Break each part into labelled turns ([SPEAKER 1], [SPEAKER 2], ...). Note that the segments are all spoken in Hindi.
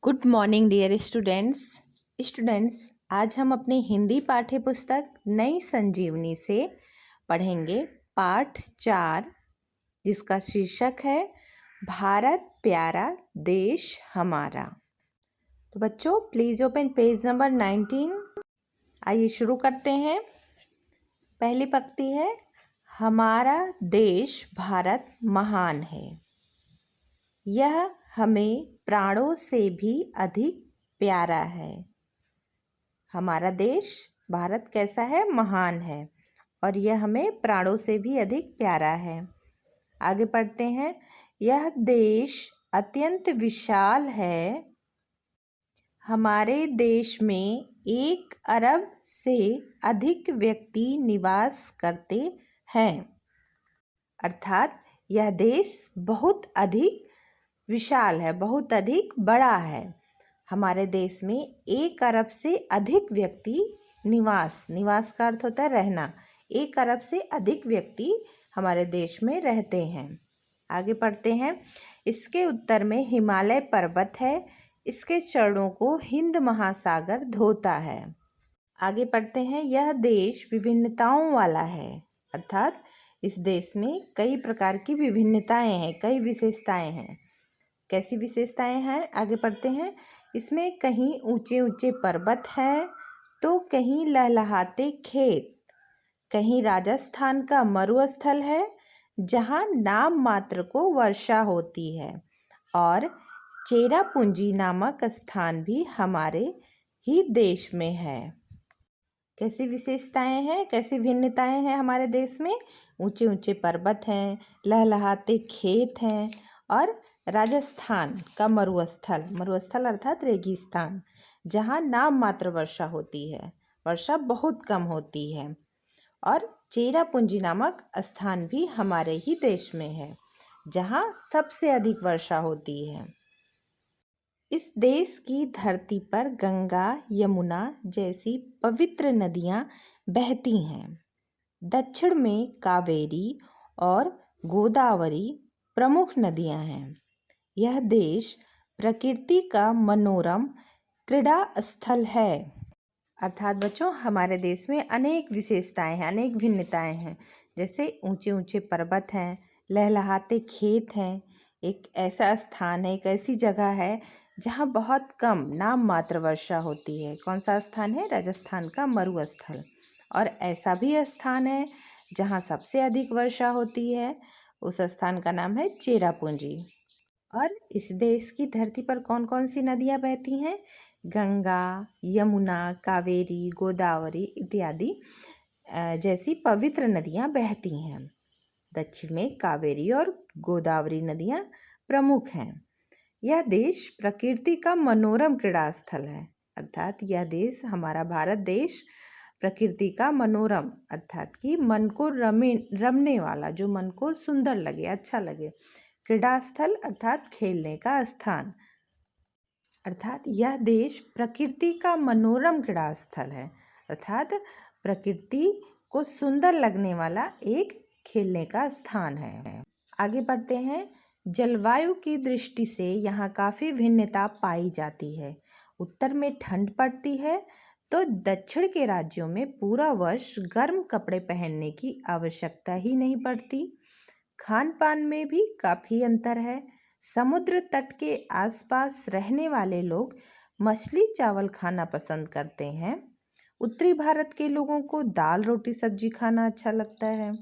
[SPEAKER 1] Good morning dear students. आज हम अपनी हिंदी पाठ्य पुस्तक नई संजीवनी से पढ़ेंगे पाठ 4, जिसका शीर्षक है भारत प्यारा देश हमारा। तो बच्चों प्लीज ओपन पेज नंबर 19। आइए शुरू करते हैं। पहली पंक्ति है, हमारा देश भारत महान है, यह हमें प्राणों से भी अधिक प्यारा है। हमारा देश भारत कैसा है? महान है, और यह हमें प्राणों से भी अधिक प्यारा है। आगे पढ़ते हैं, यह देश अत्यंत विशाल है, हमारे देश में 1 अरब से अधिक व्यक्ति निवास करते हैं। अर्थात यह देश बहुत अधिक विशाल है, बहुत अधिक बड़ा है। हमारे देश में 1 अरब से अधिक व्यक्ति निवास का अर्थ होता है रहना। 1 अरब से अधिक व्यक्ति हमारे देश में रहते हैं। आगे पढ़ते हैं, इसके उत्तर में हिमालय पर्वत है, इसके चरणों को हिंद महासागर धोता है। आगे पढ़ते हैं, यह देश विभिन्नताओं वाला है, अर्थात इस देश में कई प्रकार की विभिन्नताएं हैं, कई विशेषताएं हैं। कैसी विशेषताएं हैं? आगे पढ़ते हैं, इसमें कहीं ऊंचे ऊंचे पर्वत हैं, तो कहीं लहलहाते खेत, कहीं राजस्थान का मरुस्थल है जहां नाम मात्र को वर्षा होती है, और चेरापूंजी नामक स्थान भी हमारे ही देश में है। कैसी विशेषताएं हैं, कैसी भिन्नताएं हैं हमारे देश में? ऊंचे ऊंचे पर्वत हैं, लहलहाते खेत हैं, और राजस्थान का मरुस्थल अर्थात रेगिस्तान, जहाँ नाम मात्र वर्षा होती है, वर्षा बहुत कम होती है, और चेरापूंजी नामक स्थान भी हमारे ही देश में है, जहाँ सबसे अधिक वर्षा होती है। इस देश की धरती पर गंगा, यमुना जैसी पवित्र नदियाँ बहती हैं। दक्षिण में कावेरी और गोदावरी प्रमुख नदियाँ हैं। यह देश प्रकृति का मनोरम क्रीड़ा स्थल है। अर्थात बच्चों, हमारे देश में अनेक विशेषताएं हैं, अनेक भिन्नताएं हैं। जैसे ऊंचे ऊंचे पर्वत हैं, लहलहाते खेत हैं, एक ऐसा स्थान है, एक ऐसी जगह है जहां बहुत कम नाम मात्र वर्षा होती है। कौन सा स्थान है? राजस्थान का मरुस्थल। और ऐसा भी स्थान है जहां सबसे अधिक वर्षा होती है, उस स्थान का नाम है चेरापूंजी। और इस देश की धरती पर कौन कौन सी नदियाँ बहती हैं? गंगा, यमुना, कावेरी, गोदावरी इत्यादि जैसी पवित्र नदियाँ बहती हैं। दक्षिण में कावेरी और गोदावरी नदियाँ प्रमुख हैं। यह देश प्रकृति का मनोरम क्रीड़ा स्थल है, अर्थात यह देश, हमारा भारत देश, प्रकृति का मनोरम अर्थात कि मन को रमने वाला, जो मन को सुंदर लगे, अच्छा लगे, क्रीड़ा स्थल अर्थात खेलने का स्थान, अर्थात यह देश प्रकृति का मनोरम क्रीड़ा स्थल है, अर्थात प्रकृति को सुंदर लगने वाला एक खेलने का स्थान है। आगे बढ़ते हैं, जलवायु की दृष्टि से यहाँ काफ़ी भिन्नता पाई जाती है। उत्तर में ठंड पड़ती है, तो दक्षिण के राज्यों में पूरा वर्ष गर्म कपड़े पहनने की आवश्यकता ही नहीं पड़ती। खान पान में भी काफ़ी अंतर है। समुद्र तट के आसपास रहने वाले लोग मछली चावल खाना पसंद करते हैं। उत्तरी भारत के लोगों को दाल रोटी सब्जी खाना अच्छा लगता है।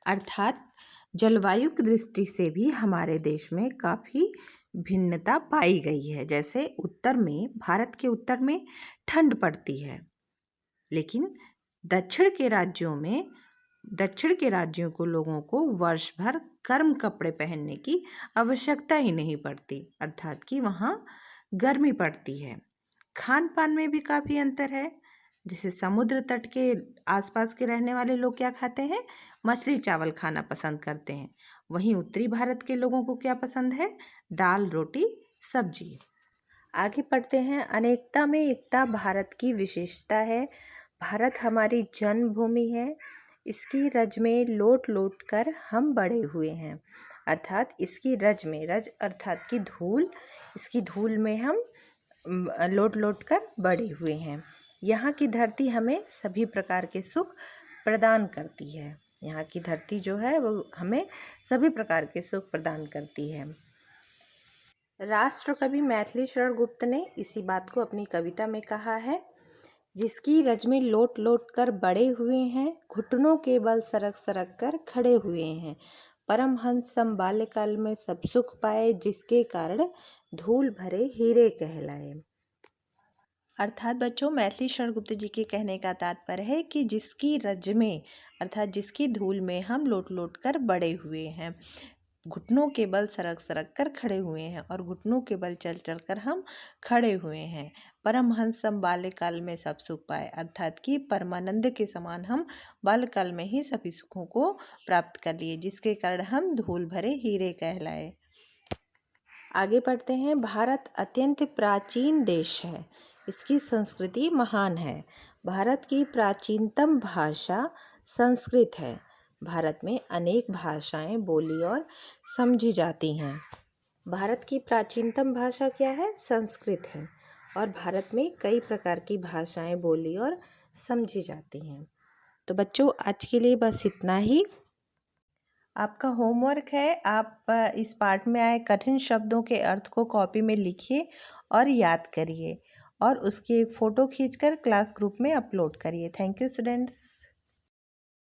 [SPEAKER 1] अर्थात जलवायु की दृष्टि से भी हमारे देश में काफ़ी भिन्नता पाई गई है। जैसे उत्तर में, भारत के उत्तर में ठंड पड़ती है, लेकिन दक्षिण के राज्यों को लोगों को वर्ष भर गर्म कपड़े पहनने की आवश्यकता ही नहीं पड़ती, अर्थात कि वहाँ गर्मी पड़ती है। खान पान में भी काफ़ी अंतर है। जैसे समुद्र तट के आसपास के रहने वाले लोग क्या खाते हैं? मछली चावल खाना पसंद करते हैं। वहीं उत्तरी भारत के लोगों को क्या पसंद है? दाल रोटी सब्जी। आगे पढ़ते हैं, अनेकता में एकता भारत की विशेषता है। भारत हमारी जन्मभूमि है, इसकी रज में लोट लोट कर हम बड़े हुए हैं। अर्थात इसकी रज में, रज अर्थात की धूल, इसकी धूल में हम लोट लोट कर बड़े हुए हैं। यहाँ की धरती हमें सभी प्रकार के सुख प्रदान करती है। यहाँ की धरती जो है वो हमें सभी प्रकार के सुख प्रदान करती है। राष्ट्र कवि मैथिली शरण गुप्त ने इसी बात को अपनी कविता में कहा है, जिसकी रज में लोट लोट कर बड़े हुए हैं, घुटनों के बल सरक सरक कर खड़े हुए हैं, परमहंस सम बाल्यकाल में सब सुख पाए, जिसके कारण धूल भरे हीरे कहलाए। अर्थात बच्चों, मैथिली शरण गुप्त जी के कहने का तात्पर्य है कि जिसकी रज में अर्थात जिसकी धूल में हम लोट लोट कर बड़े हुए हैं, घुटनों के बल सरक सरक कर खड़े हुए हैं और घुटनों के बल चल चल कर हम खड़े हुए हैं, परमहंस सम बाल्यकाल में सब सुख पाए, अर्थात कि परमानंद के समान हम बाल्यकाल में ही सभी सुखों को प्राप्त कर लिए, जिसके कारण हम धूल भरे हीरे कहलाए। आगे पढ़ते हैं। भारत अत्यंत प्राचीन देश है, इसकी संस्कृति महान है। भारत की प्राचीनतम भाषा संस्कृत है। भारत में अनेक भाषाएं बोली और समझी जाती हैं। भारत की प्राचीनतम भाषा क्या है? संस्कृत है। और भारत में कई प्रकार की भाषाएं बोली और समझी जाती हैं। तो बच्चों, आज के लिए बस इतना ही। आपका होमवर्क है, आप इस पाठ में आए कठिन शब्दों के अर्थ को कॉपी में लिखिए और याद करिए और उसकी एक फ़ोटो खींचकर क्लास ग्रुप में अपलोड करिए। Thank you students.